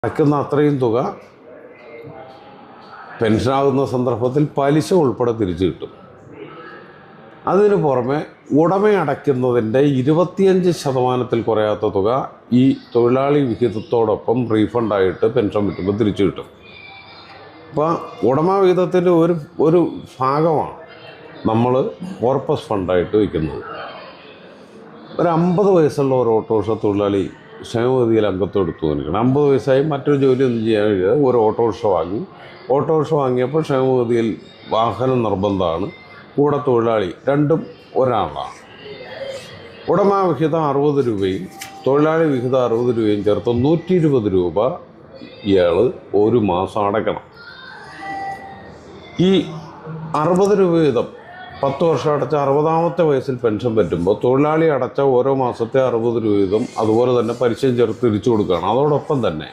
അടയ്ക്കുന്ന അത്രയും തുക പെൻഷനാകുന്ന സന്ദർഭത്തിൽ പലിശ ഉൾപ്പെടെ തിരിച്ചു കിട്ടും. അതിനു പുറമെ ഉടമ അടയ്ക്കുന്നതിൻ്റെ 25% കുറയാത്ത തുക ഈ തൊഴിലാളി വിഹിതത്തോടൊപ്പം റീഫണ്ടായിട്ട് പെൻഷൻ കിട്ടുമ്പോൾ തിരിച്ചു കിട്ടും. അപ്പോൾ ഉടമ വിഹിതത്തിൻ്റെ ഒരു ഭാഗമാണ് നമ്മൾ കോർപ്പസ് ഫണ്ടായിട്ട് വയ്ക്കുന്നത്. ഒരു 50 വയസ്സുള്ള ഒരു ഓട്ടോറിക്ഷ തൊഴിലാളി ക്ഷേമനിധിയിൽ അംഗത്വം എടുത്തു നിൽക്കണം. 50 വയസ്സായി മറ്റൊരു ജോലിയൊന്നും ചെയ്യാൻ കഴിയാതെ ഒരു ഓട്ടോറിക്ഷ വാങ്ങി. ഓട്ടോറിക്ഷ വാങ്ങിയപ്പോൾ ക്ഷേമനിധിയിൽ വാഹനം നിർബന്ധമാണ്, കൂടെ തൊഴിലാളി, രണ്ടും ഒരാളാണ്. ഉടമ വിഹിതം 60 രൂപയും തൊഴിലാളി വിഹിതം 60 രൂപയും ചേർത്ത് 120 രൂപ ഇയാൾ ഒരു മാസം അടയ്ക്കണം. ഈ 60 രൂപ വീതം 10 വർഷം അടച്ച 60ാമത്തെ വയസ്സിൽ പെൻഷൻ പറ്റുമ്പോൾ തൊഴിലാളി അടച്ച ഓരോ മാസത്തെ 60 രൂപ വീതം അതുപോലെ തന്നെ പലിശയും ചേർത്ത് തിരിച്ചു കൊടുക്കുകയാണ്. അതോടൊപ്പം തന്നെ